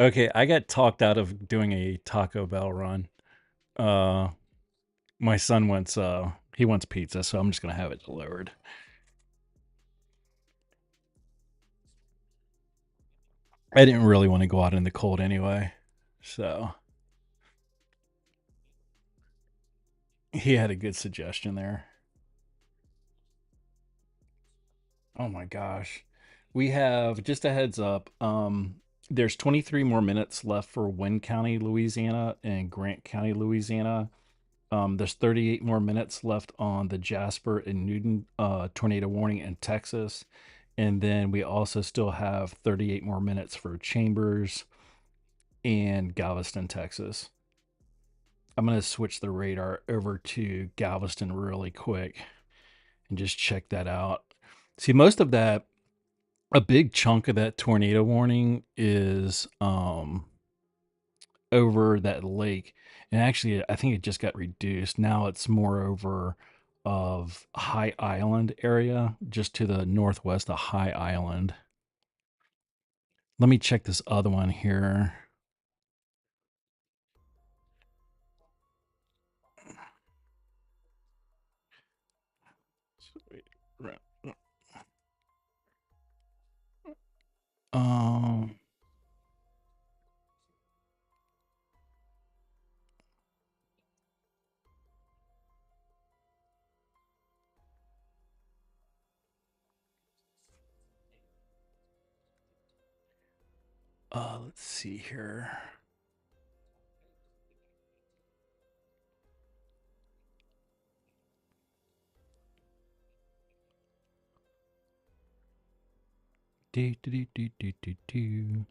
Okay, I got talked out of doing a Taco Bell run. Uh, my son wants he wants pizza, so I'm just gonna have it delivered. I didn't really want to go out in the cold anyway, so he had a good suggestion there. Oh my gosh. We have just a heads up. There's 23 more minutes left for Wynn County, Louisiana and Grant County, Louisiana. There's 38 more minutes left on the Jasper and Newton tornado warning in Texas. And then we also still have 38 more minutes for Chambers and Galveston, Texas. I'm going to switch the radar over to Galveston really quick and just check that out. See, most of that, a big chunk of that tornado warning is over that lake. And actually, I think it just got reduced. Now it's more over of High Island area, just to the northwest of High Island. Let me check this other one here. Um, let's see here. Do, do, do, do, do, do, do.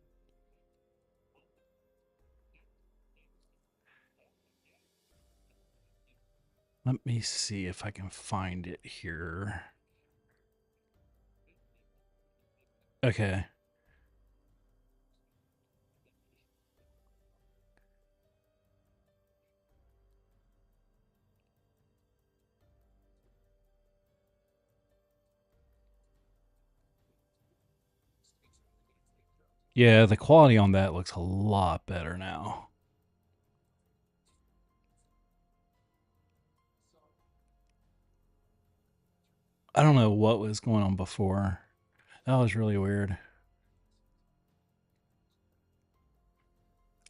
Let me see if I can find it here. Okay. Yeah, the quality on that looks a lot better now. I don't know what was going on before. That was really weird.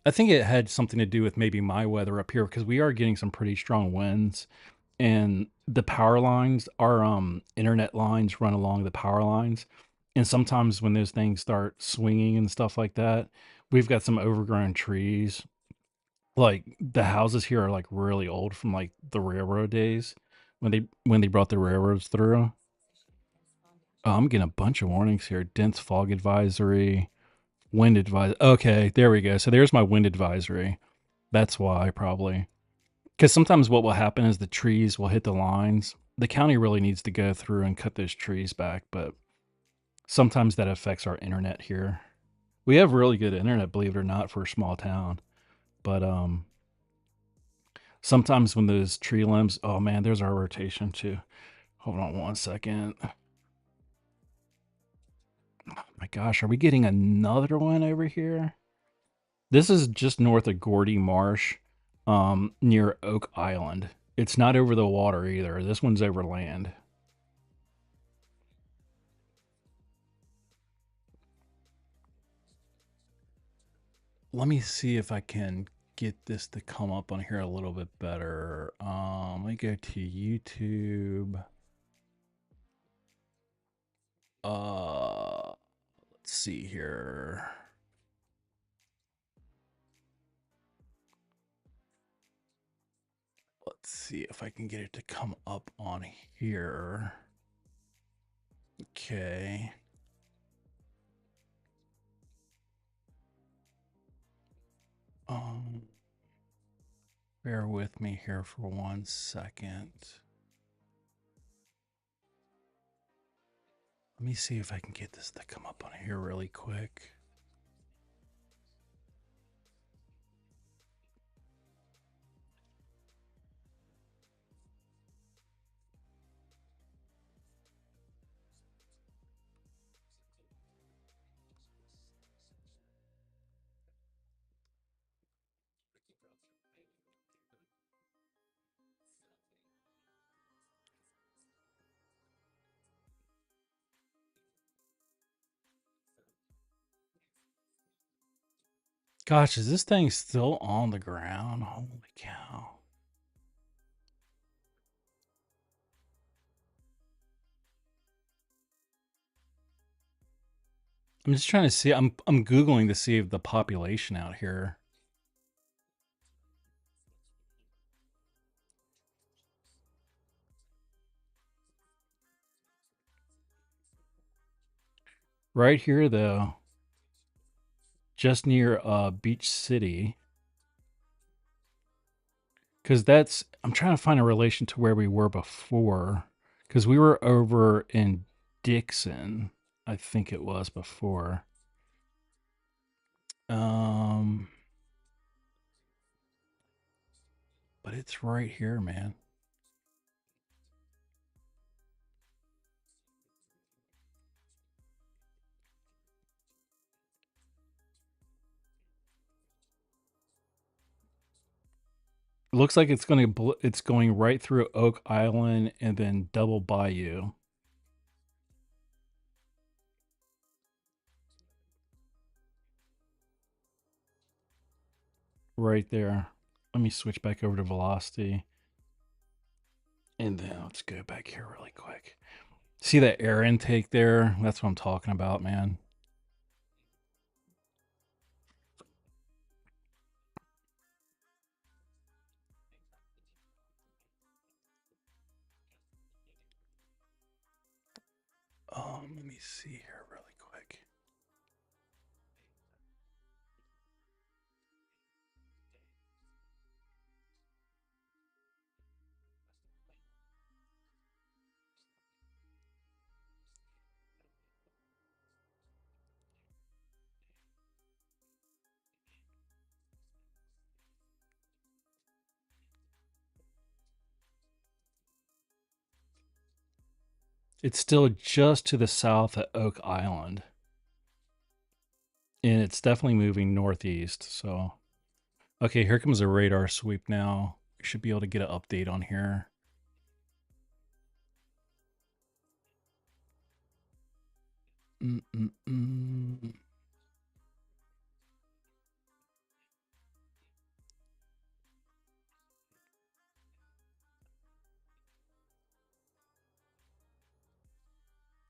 I think it had something to do with maybe my weather up here because we are getting some pretty strong winds and the power lines, our internet lines run along the power lines. And sometimes when those things start swinging and stuff like that, we've got some overgrown trees. Like the houses here are like really old from like the railroad days when they brought the railroads through. Oh, I'm getting a bunch of warnings here. Dense fog advisory, wind advisory. Okay, there we go. So there's my wind advisory. That's why probably. Because sometimes what will happen is the trees will hit the lines. The county really needs to go through and cut those trees back, but sometimes that affects our internet here. We have really good internet, believe it or not, for a small town. But sometimes when those tree limbs, oh man, there's our rotation too. Hold on one second. Oh my gosh, are we getting another one over here? This is just north of Gordy Marsh, near Oak Island. It's not over the water either. This one's over land. Let me see if I can get this to come up on here a little bit better. Let me go to YouTube. Let's see here. Let's see if I can get it to come up on here. Okay. Um, bear with me here for 1 second. Let me see if I can get this to come up on here really quick. Gosh, is this thing still on the ground? Holy cow. I'm just trying to see. I'm Googling to see if the population out here. Right here though, just near Beach City. Because that's, I'm trying to find a relation to where we were before. Because we were over in Dixon, I think it was before. Um, but it's right here, man. It looks like it's going right through Oak Island and then Double Bayou right there. Let me switch back over to velocity. And then let's go back here really quick. See that air intake there? That's what I'm talking about, man. Let me see here really quick. It's still just to the south of Oak Island. And it's definitely moving northeast. So, okay, here comes a radar sweep now. We should be able to get an update on here. Mm-mm-mm.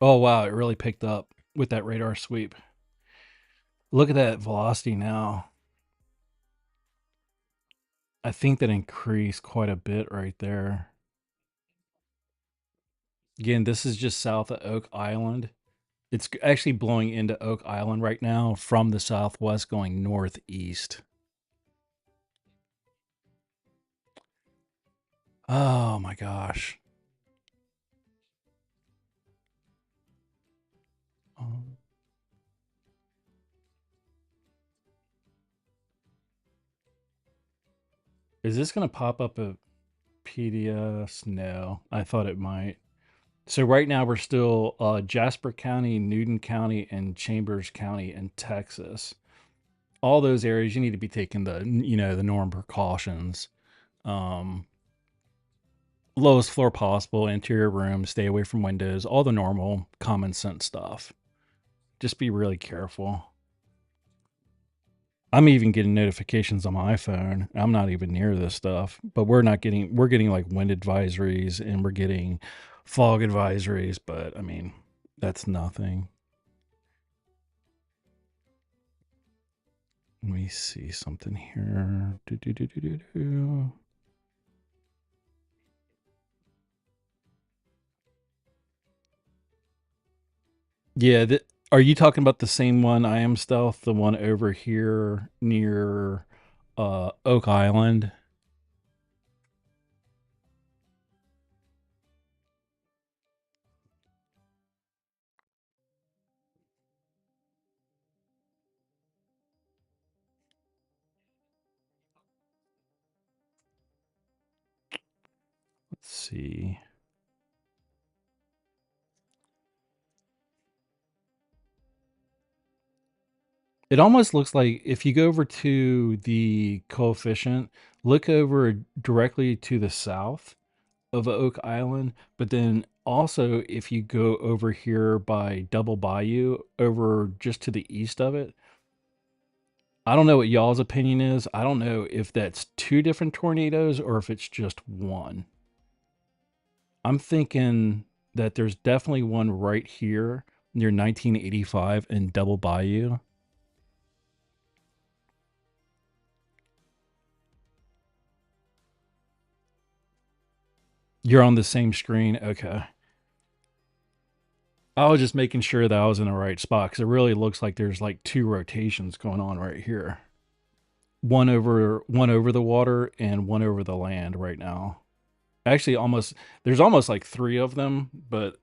Oh, wow, it really picked up with that radar sweep. Look at that velocity now. I think that increased quite a bit right there. Again, this is just south of Oak Island. It's actually blowing into Oak Island right now from the southwest going northeast. Oh my gosh. Um, is this going to pop up a PDS? No, I thought it might. So right now we're still Jasper County, Newton County, and Chambers County in Texas. All those areas you need to be taking the norm precautions. Um, Lowest floor possible, interior room, stay away from windows, all the normal common sense stuff. Just be really careful. I'm even getting notifications on my iPhone. I'm not even near this stuff, but we're getting like wind advisories and we're getting fog advisories, but I mean, that's nothing. Let me see something here. Do. Yeah, are you talking about the same one? I am stealth, the one over here near Oak Island. Let's see. It almost looks like if you go over to the coefficient, look over directly to the south of Oak Island, but then also if you go over here by Double Bayou, over just to the east of it, I don't know what y'all's opinion is. I don't know if that's two different tornadoes or if it's just one. I'm thinking that there's definitely one right here near 1985 in Double Bayou. You're on the same screen? Okay. I was just making sure that I was in the right spot because it really looks like there's like two rotations going on right here. One over the water and one over the land right now. Actually, almost there's almost like three of them, but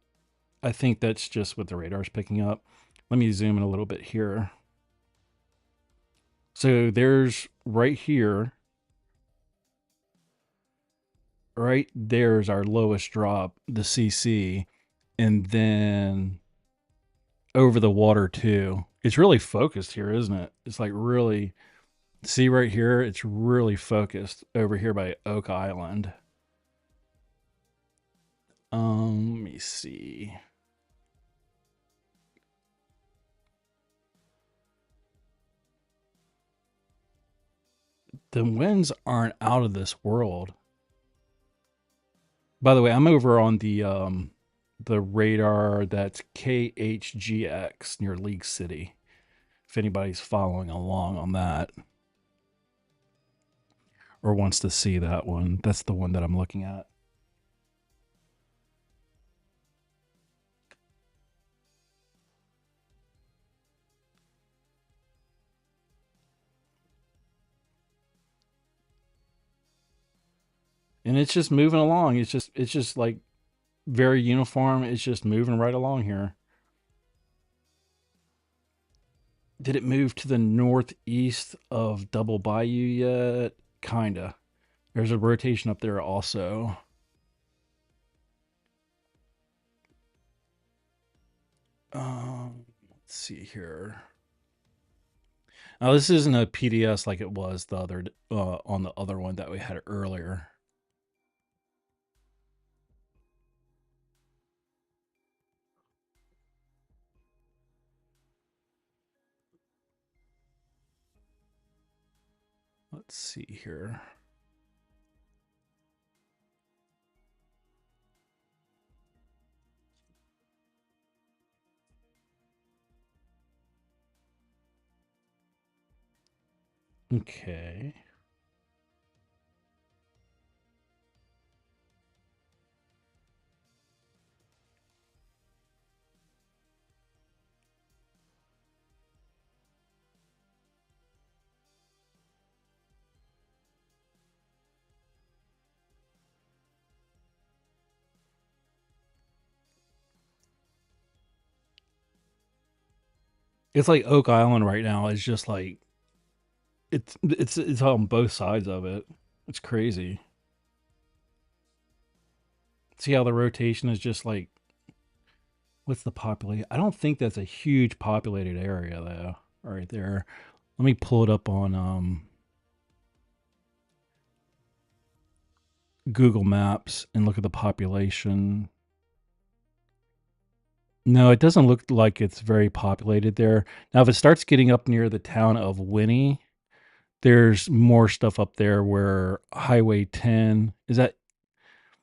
I think that's just what the radar's picking up. Let me zoom in a little bit here. So there's right here, right there's our lowest drop, the CC, and then over the water too. It's really focused here, isn't it? It's like really, see right here, it's really focused over here by Oak Island. Let me see. The winds aren't out of this world. By the way, I'm over on the radar that's KHGX near League City. If anybody's following along on that or wants to see that one, that's the one that I'm looking at. And it's just moving along. It's just like very uniform. It's just moving right along here. Did it move to the northeast of Double Bayou yet? Kinda. There's a rotation up there also. Let's see here. Now this isn't a PDS like it was the other on the other one that we had earlier. Let's see here. Okay. It's like Oak Island right now is just like it's on both sides of it. It's crazy. See how the rotation is just like what's the population? I don't think that's a huge populated area though. Right there. Let me pull it up on Google Maps and look at the population. No, it doesn't look like it's very populated there. Now, if it starts getting up near the town of Winnie, there's more stuff up there where Highway 10 is that.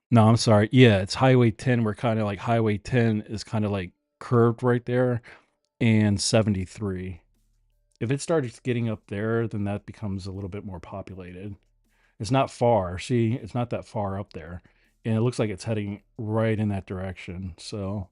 No, I'm sorry. Yeah, it's Highway 10 where kind of like Highway 10 is kind of like curved right there and 73. If it starts getting up there, then that becomes a little bit more populated. It's not far. See, it's not that far up there. And it looks like it's heading right in that direction. So,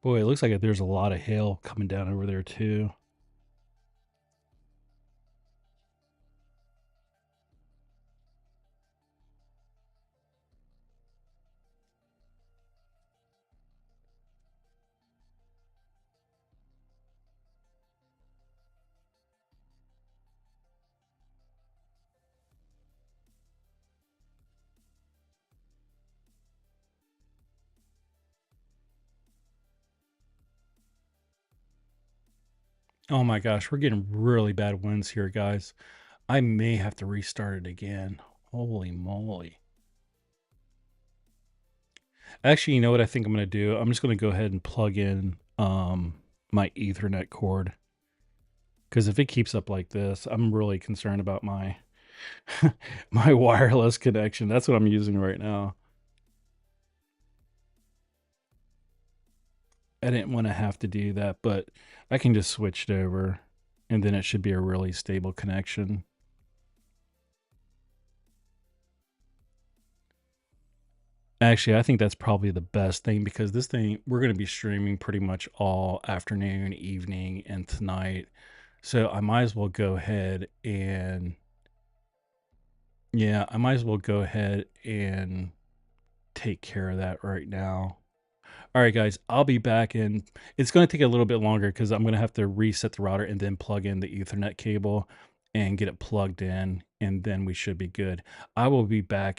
boy, it looks like there's a lot of hail coming down over there too. Oh my gosh, we're getting really bad winds here, guys. I may have to restart it again. Holy moly. Actually, you know what I think I'm going to do? I'm just going to go ahead and plug in my Ethernet cord. Because if it keeps up like this, I'm really concerned about my my wireless connection. That's what I'm using right now. I didn't want to have to do that, but I can just switch it over and then it should be a really stable connection. Actually, I think that's probably the best thing because this thing, we're going to be streaming pretty much all afternoon, evening, and tonight. So I might as well go ahead and, yeah, I might as well go ahead and take care of that right now. All right, guys, I'll be back in. It's going to take a little bit longer because I'm going to have to reset the router and then plug in the Ethernet cable and get it plugged in, and then we should be good. I will be back